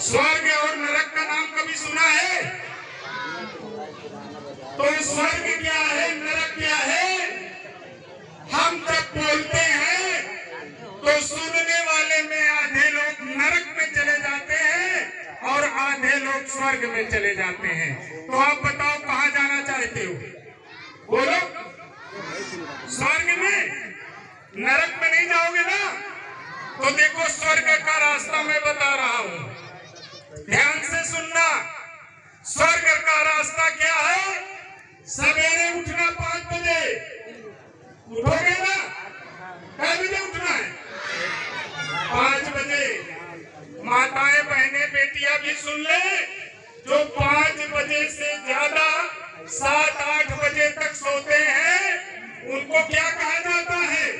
स्वर्ग और नरक का नाम कभी सुना है? तो स्वर्ग क्या है, नरक क्या है? हम जब बोलते हैं तो सुनने वाले में आधे लोग नरक में चले जाते हैं और आधे लोग स्वर्ग में चले जाते हैं। तो आप बताओ कहाँ जाना चाहते हो? बोलो। स्वर्ग में? नरक में नहीं जाओगे ना? तो देखो स्वर्ग का रास्ता मैं बता रहा हूं, ध्यान से सुनना। स्वर्ग का रास्ता क्या है? सवेरे उठना 5 बजे। उठोगे ना? कै बजे उठना है? 5 बजे। माताएं बहनें बेटियां भी सुन ले, जो 5 बजे से ज्यादा 7-8 बजे तक सोते हैं उनको क्या कहा जाता है?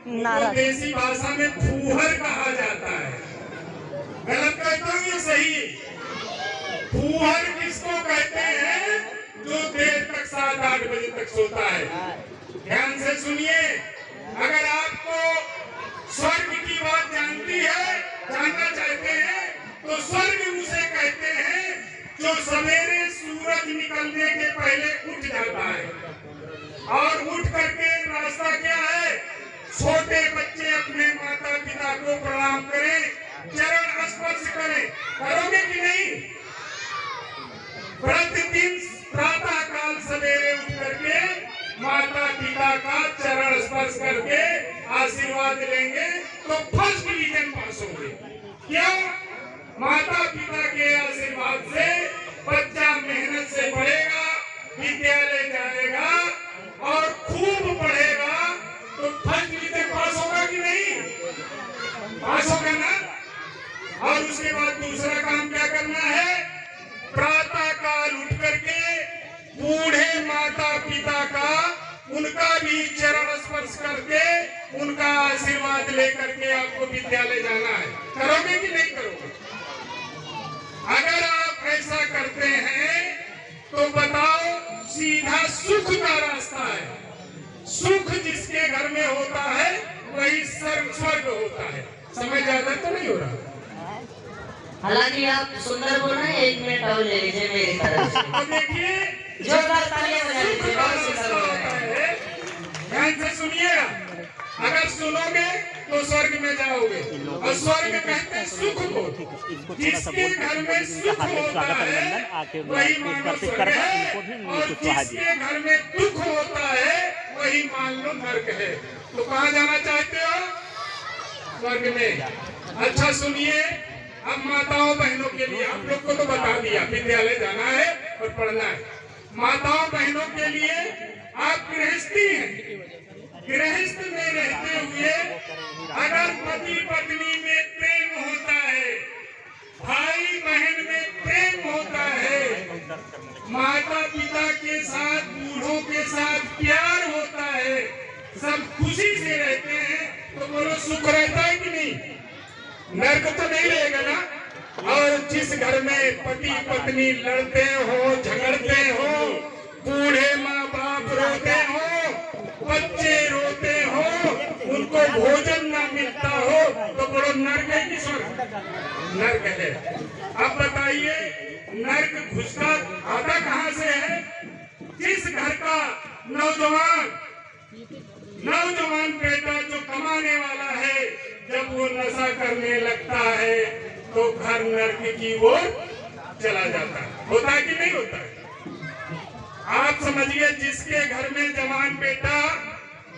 उनको देसी भाषा में फूहर कहा जाता है। गलत कहता हूँ ये सही? फूहर किसको कहते हैं? जो देर तक 7-8 बजे तक सोता है। ध्यान से सुनिए, अगर आपको स्वर्ग की बात जानना चाहते हैं तो स्वर्ग उसे कहते हैं जो सवेरे सूरज निकलने के पहले उठ जाता है। और उठ करके रास्ता क्या है? छोटे बच्चे अपने माता पिता को प्रणाम करें, चरण स्पर्श करें। करोगे कि नहीं? प्रतिदिन प्रातः काल सवेरे उठ करके माता पिता का चरण स्पर्श करके आशीर्वाद लेंगे तो फर्स्ट डिवीजन पास होंगे। क्या? माता पिता के आशीर्वाद से बच्चा मेहनत से पढ़ेगा, विद्यालय जाएगा और खूब पढ़ेगा तो फर्स्ट डिवीजन पास होगा कि नहीं? पास होगा ना? और उसके बाद दूसरा काम क्या करना है? प्रातः काल उठ करके बूढ़े माता पिता का, उनका भी चरण स्पर्श करके उनका आशीर्वाद लेकर के आपको विद्यालय जाना है। करोगे कि नहीं करोगे? अगर आप ऐसा करते हैं तो बताओ, सीधा सुख का रास्ता है। सुख जिसके घर में होता है वही स्वर्ग होता है। समय ज्यादा तो नहीं हो रहा? हालांकि आप सुंदर बोल रहे हैं, 1 मिनट और ले लीजिए मेरी तरफ से। तो देखिए, जोरदार तालियां बजा लीजिए, बहुत सुंदर बोल रहे हैं। ध्यान से सुनिएगा, अगर सुनोगे तो स्वर्ग में जाओगे। और स्वर्ग कहते हैं सुख को। जिसके घर में सुख होता है वही मानो स्वर्ग है, और जिसके घर में दुख होता है वही मान लो नरक है। तो कहाँ जाना चाहते हो? स्वर्ग में। अच्छा सुनिए, अब माताओं बहनों के लिए आप लोग को तो बता दिया विद्यालय जाना है और पढ़ना है। माताओं बहनों के लिए आप गृहस्थी हैं, गृहस्थ में रहते हुए अगर पति पत्नी में प्रेम होता है, भाई बहन में प्रेम होता है, माता पिता के साथ, बूढ़ों के साथ प्यार होता है, सब खुशी से रहते हैं, तो बोलो सुख रहता है कि नहीं? नरक तो नहीं रहेगा ना? और जिस घर में पति पत्नी लड़ते हो, झगड़ते हो, बूढ़े माँ बाप रोते हो, बच्चे रोते हो, उनको भोजन ना मिलता हो, तो बोलो नरक है कि स्वर्ग? नरक है। अब बताइए, नरक घुसता आता कहाँ से है? जिस घर का नौजवान बेटा जो कमाने वाला है, जब वो नशा करने लगता है तो घर नरक की ओर चला जाता है। होता है कि नहीं होता है? आप समझिए, जिसके घर में जवान बेटा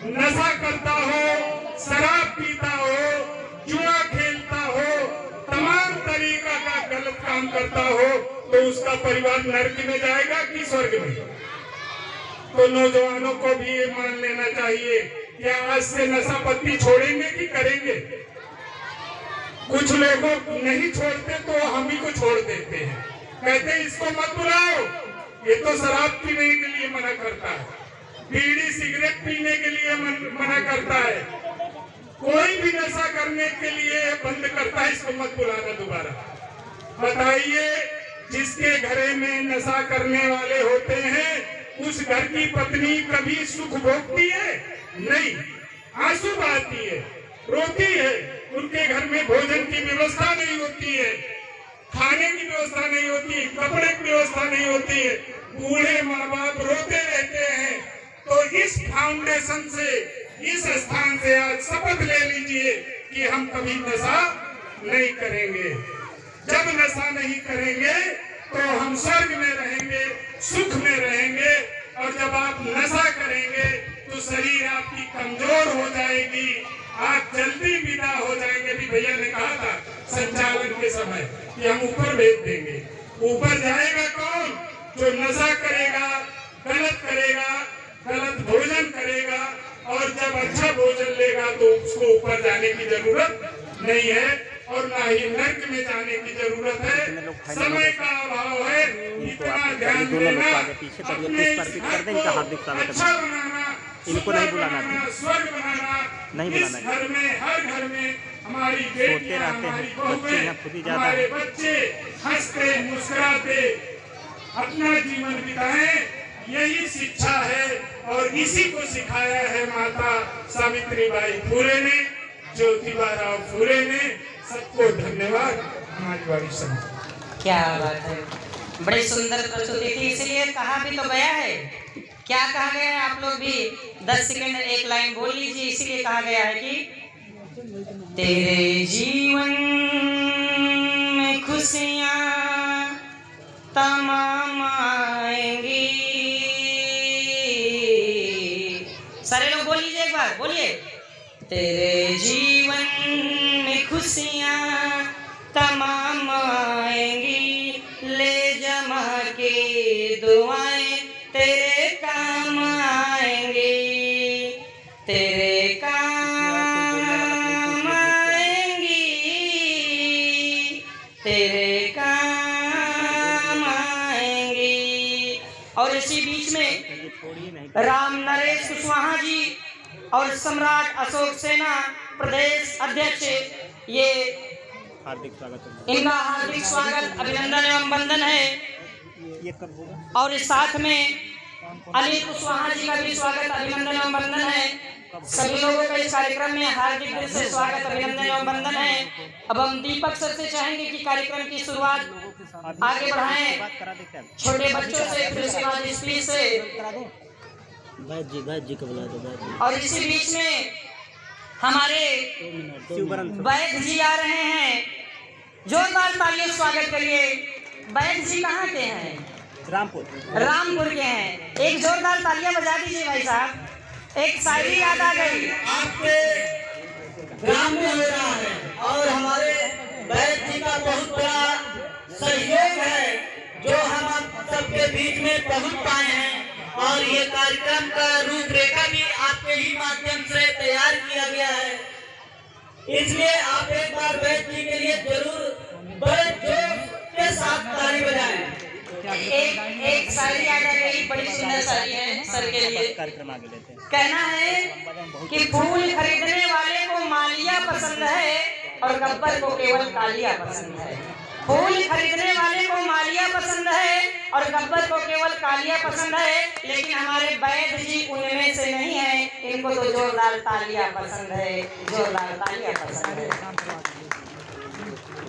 नशा करता हो, शराब पीता हो, जुआ खेलता हो, तमाम तरीका का गलत काम करता हो, तो उसका परिवार नरक में जाएगा कि स्वर्ग में? तो नौजवानों को भी ये मान लेना चाहिए कि आज से नशा पत्ती छोड़ेंगे कि करेंगे? कुछ लोगों नहीं छोड़ते तो हम ही को छोड़ देते हैं, कहते हैं इसको मत बुलाओ, ये तो शराब पीने के लिए मना करता है, बीड़ी सिगरेट पीने के लिए मना करता है, कोई भी नशा करने के लिए बंद करता है, इसको मत बुलाना दोबारा। बताइए, जिसके घरे में नशा करने वाले होते हैं उस घर की पत्नी कभी सुख भोगती है? नहीं, आंसू बहाती है, रोती है, उनके घर में भोजन की व्यवस्था नहीं होती है, व्यवस्था नहीं होती, कपड़े की व्यवस्था नहीं होती है, बूढ़े माँ बाप रोते रहते हैं। तो इस फाउंडेशन से, इस स्थान से आज शपथ ले लीजिए कि हम कभी नशा नहीं करेंगे। जब नशा नहीं करेंगे तो हम स्वर्ग में रहेंगे, सुख में रहेंगे। और जब आप नशा करेंगे तो शरीर आपकी कमजोर हो जाएगी, आप जल्दी विदा हो जाएंगे। भी भैया ने कहा था संचालन के समय कि हम ऊपर भेज देंगे। ऊपर जाएगा कौन? जो नशा करेगा, गलत करेगा, गलत भोजन करेगा। और जब अच्छा भोजन लेगा तो उसको ऊपर जाने की जरूरत नहीं है और ना ही नर्क में जाने की जरूरत है। समय का अभाव है, इतना ध्यान देना, अपने इस घर को अच्छा बनाना, इनको नहीं बुलाना, स्वर्ग बनाना। नहीं इस बुलाना। घर में, हर घर में हमारी बेटियां, रहते हैं, हमारी बच्चे यहाँ खुद ही बहुएं, ज्यादा हमारे हैं। बच्चे हंसते मुस्कुराते अपना जीवन बिताएं, यही शिक्षा है। और इसी को सिखाया है माता सावित्रीबाई फुले ने, ज्योतिबा फुले ने। सबको धन्यवाद। हमारी बारी समाप्त। क्या बात है, बड़ी सुंदर प्रस्तुति थी, इसलिए कहा भी तो गया है। क्या कहा गया है? आप लोग भी 10 सेकंड एक लाइन बोल लीजिए। इसीलिए कहा गया है कि तेरे जीवन में खुशियाँ तमाम आएंगी। सारे लोग बोल लीजिए, एक बार बोलिए। तेरे जीवन में खुशियाँ तमाम आएंगी, ले जमा के दुआएं तेरे काम आएंगी, तेरे काम आएंगी, तेरे काम आएंगी। और इसी बीच में राम नरेश कुशवाहा जी और सम्राट अशोक सेना प्रदेश अध्यक्ष, ये हार्दिक स्वागत है। इनका हार्दिक स्वागत, अभिनंदन एवं वंदन है। ये कब होगा? और इस साथ में अनिल कुशवाहा जी का भी स्वागत, अभिनंदन एवं वंदन है। सभी लोगों का इस कार्यक्रम में हार्दिक दिल से स्वागत, अभिनंदन एवं वंदन है। अब हम दीपक सर से चाहेंगे कि कार्यक्रम की शुरुआत आगे बढ़ाएं, छोटे बच्चों से, फिर उसके बाद स्पीच से। बैद जी को बुला दो। और इसी बीच में हमारे वैद जी आ रहे हैं, जोरदार तालियों से स्वागत करिए। वैद जी कहाँ के हैं? रामपुर के हैं। एक जोरदार तालियां बजा दीजिए भाई साहब। एक शायरी याद आ गई, आपके ग्राम में हो रहा है और हमारे वैद जी का बहुत बड़ा सहयोग है जो हम आप सबके बीच में पहुंच पाए हैं। और ये कार्यक्रम का रूपरेखा भी आपके ही माध्यम से तैयार किया गया है, इसलिए आप एक बार वैद जी के लिए जरूर बड़े जोश के साथ ताली बजाएं। एक शायरी याद आ गई, बड़ी सुंदर शायरी है सर के लिए। कार्यक्रम आगे लेते हैं। कहना है कि फूल खरीदने वाले को मालिया पसंद है और गब्बर को केवल कालिया पसंद है। फूल खरीदने वाले को मालिया पसंद है और गब्बर को केवल कालिया पसंद है, लेकिन हमारे वैद जी उनमें से नहीं है। इनको तो जोरदार तालियां पसंद है, जोरदार तालियां पसंद है।